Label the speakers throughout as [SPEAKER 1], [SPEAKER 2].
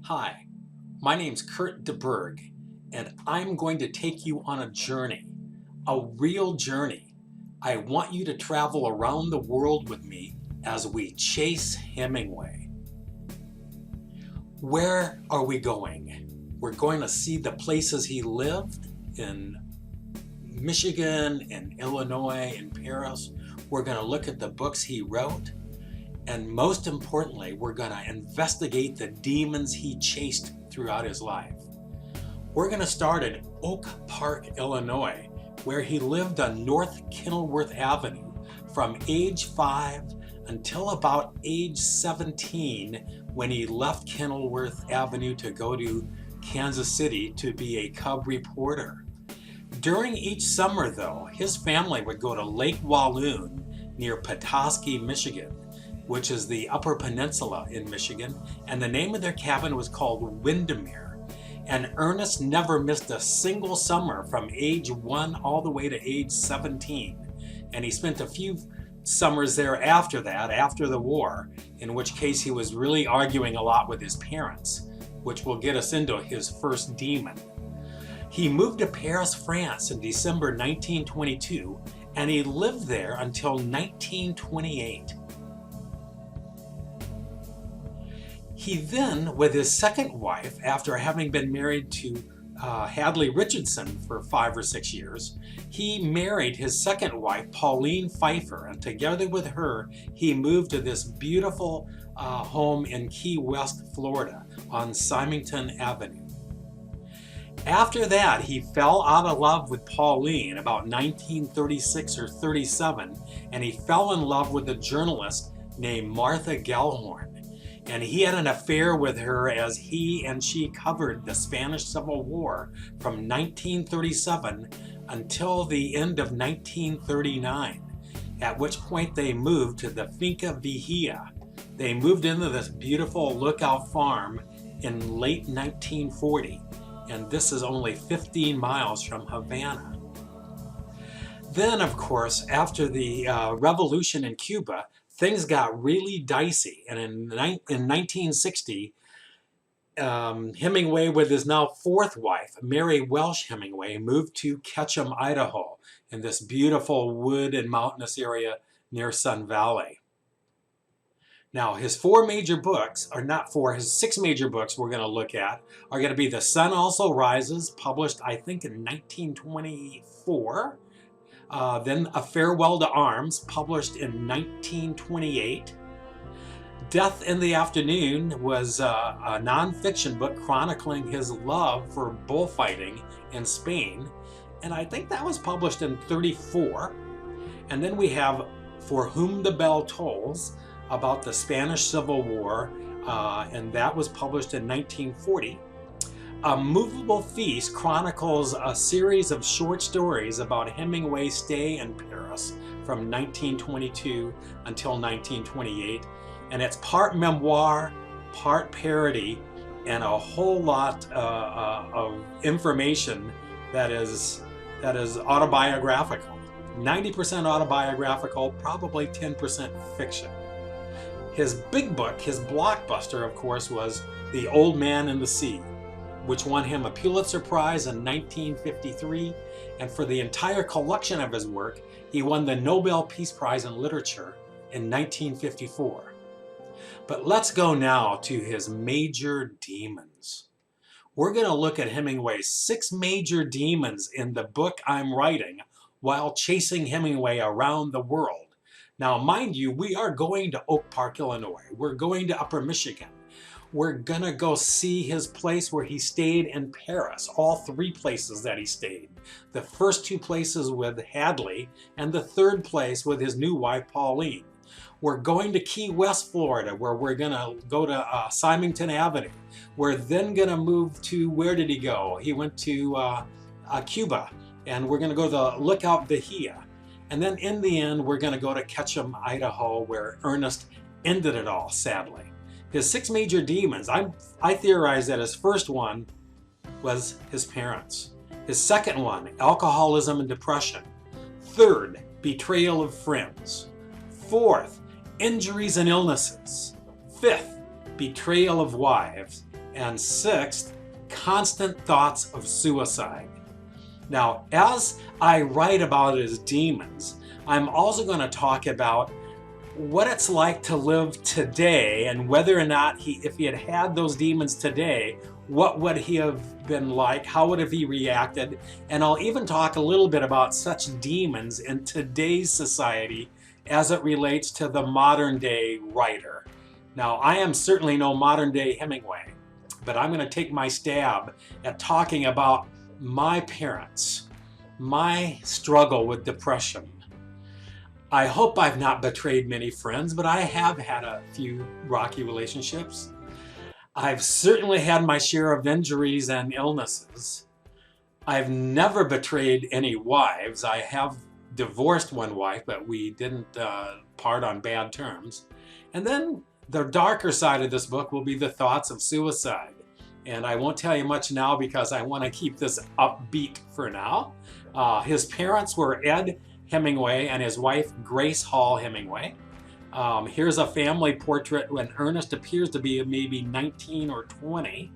[SPEAKER 1] Hi, my name's Kurt DeBerg, and I'm going to take you on a journey, a real journey. I want you to travel around the world with me as we chase Hemingway. Where are we going? We're going to see the places he lived in Michigan, in Illinois, in Paris. We're going to look at the books he wrote. And most importantly, we're going to investigate the demons he chased throughout his life. We're going to start at Oak Park, Illinois, where he lived on North Kenilworth Avenue from age 5 until about age 17, when he left Kenilworth Avenue to go to Kansas City to be a cub reporter. During each summer, though, his family would go to Lake Walloon near Petoskey, Michigan, which is the Upper Peninsula in Michigan, and the name of their cabin was called Windermere. And Ernest never missed a single summer from age 1 all the way to age 17. And he spent a few summers there after that, after the war, in which case he was really arguing a lot with his parents, which will get us into his first demon. He moved to Paris, France in December 1922, and he lived there until 1928. He then, with his second wife, after having been married to Hadley Richardson for 5 or 6 years, he married his second wife, Pauline Pfeiffer, and together with her, he moved to this beautiful home in Key West, Florida, on Simington Avenue. After that, he fell out of love with Pauline about 1936 or 37, and he fell in love with a journalist named Martha Gellhorn. And he had an affair with her as he and she covered the Spanish Civil War from 1937 until the end of 1939, at which point they moved to the Finca Vigía. They moved into this beautiful lookout farm in late 1940, and this is only 15 miles from Havana. Then, of course, after the revolution in Cuba, things got really dicey, and in 1960, Hemingway, with his now fourth wife, Mary Welsh Hemingway, moved to Ketchum, Idaho, in this beautiful wood and mountainous area near Sun Valley. Now, his six major books we're going to look at are going to be The Sun Also Rises, published I think in 1924. Then A Farewell to Arms, published in 1928. Death in the Afternoon was a nonfiction book chronicling his love for bullfighting in Spain, and I think that was published in 34. And then we have For Whom the Bell Tolls, about the Spanish Civil War, and that was published in 1940. Moveable Feast chronicles a series of short stories about Hemingway's stay in Paris from 1922 until 1928, and it's part memoir, part parody, and a whole lot of information that is autobiographical. 90% autobiographical, probably 10% fiction. His big book, his blockbuster, of course, was The Old Man and the Sea, which won him a Pulitzer Prize in 1953, and for the entire collection of his work, he won the Nobel Peace Prize in Literature in 1954. But let's go now to his major demons. We're going to look at Hemingway's 6 major demons in the book I'm writing while chasing Hemingway around the world. Now, mind you, we are going to Oak Park, Illinois. We're going to Upper Michigan. We're gonna go see his place where he stayed in Paris, all 3 places that he stayed. The first 2 places with Hadley, and the third place with his new wife, Pauline. We're going to Key West, Florida, where we're gonna go to Simington Avenue. We're then gonna move to, where did he go? He went to Cuba, and we're gonna go to Lookout Vigía. And then in the end, we're gonna go to Ketchum, Idaho, where Ernest ended it all, sadly. His 6 major demons, I theorize that his first one was his parents. His second one, alcoholism and depression. Third, betrayal of friends. Fourth, injuries and illnesses. Fifth, betrayal of wives. And sixth, constant thoughts of suicide. Now, as I write about his demons, I'm also going to talk about what it's like to live today and whether or not if he had had those demons today, what would he have been like? How would have he reacted? And I'll even talk a little bit about such demons in today's society as it relates to the modern day writer. Now, I am certainly no modern day Hemingway, but I'm going to take my stab at talking about my parents, my struggle with depression. I hope I've not betrayed many friends, but I have had a few rocky relationships. I've certainly had my share of injuries and illnesses. I've never betrayed any wives. I have divorced one wife, but we didn't part on bad terms. And then the darker side of this book will be the thoughts of suicide. And I won't tell you much now because I want to keep this upbeat for now. His parents were Ed Hemingway and his wife Grace Hall Hemingway. Here's a family portrait when Ernest appears to be maybe 19 or 20,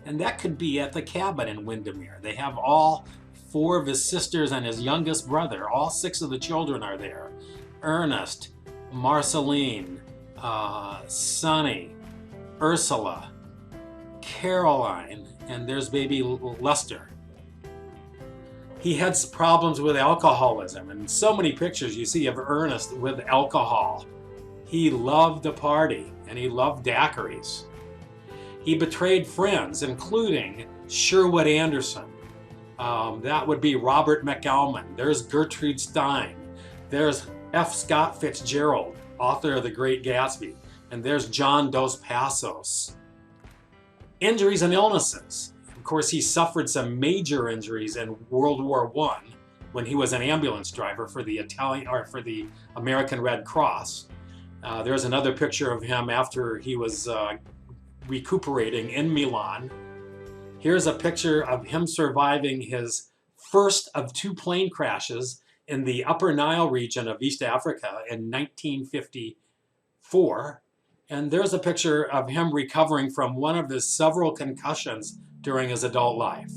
[SPEAKER 1] and that could be at the cabin in Windermere. They have all 4 of his sisters and his youngest brother. All 6 of the children are there. Ernest, Marceline, Sonny, Ursula, Caroline, and there's baby Lester. He had problems with alcoholism, and so many pictures you see of Ernest with alcohol. He loved to party, and he loved daiquiris. He betrayed friends, including Sherwood Anderson. That would be Robert McAlmon. There's Gertrude Stein. There's F. Scott Fitzgerald, author of The Great Gatsby. And there's John Dos Passos. Injuries and illnesses. Of course, he suffered some major injuries in World War I when he was an ambulance driver for the American Red Cross. There's another picture of him after he was recuperating in Milan. Here's a picture of him surviving his first of 2 plane crashes in the Upper Nile region of East Africa in 1954. And there's a picture of him recovering from one of his several concussions during his adult life.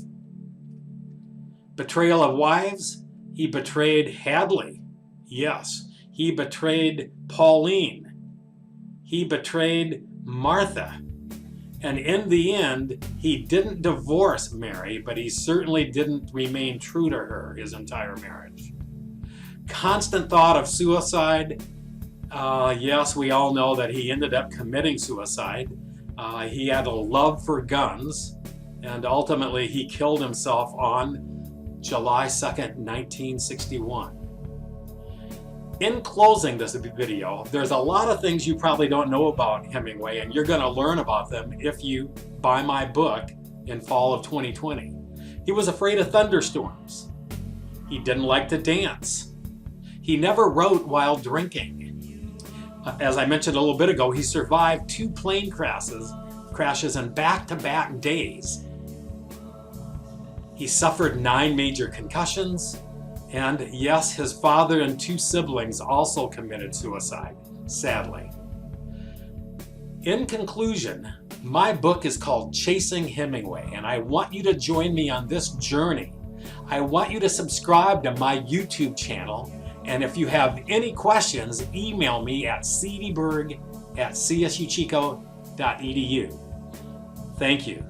[SPEAKER 1] Betrayal of wives. He betrayed Hadley. Yes. He betrayed Pauline. He betrayed Martha. And in the end, he didn't divorce Mary, but he certainly didn't remain true to her his entire marriage. Constant thought of suicide. Yes, we all know that he ended up committing suicide. He had a love for guns, and ultimately he killed himself on July 2nd, 1961. In closing this video, there's a lot of things you probably don't know about Hemingway, and you're going to learn about them if you buy my book in fall of 2020. He was afraid of thunderstorms. He didn't like to dance. He never wrote while drinking. As I mentioned a little bit ago, he survived 2 plane crashes in back-to-back days. He suffered 9 major concussions. And yes, his father and 2 siblings also committed suicide, sadly. In conclusion, my book is called Chasing Hemingway, and I want you to join me on this journey. I want you to subscribe to my YouTube channel, and if you have any questions, email me at cdberg@csuchico.edu. Thank you.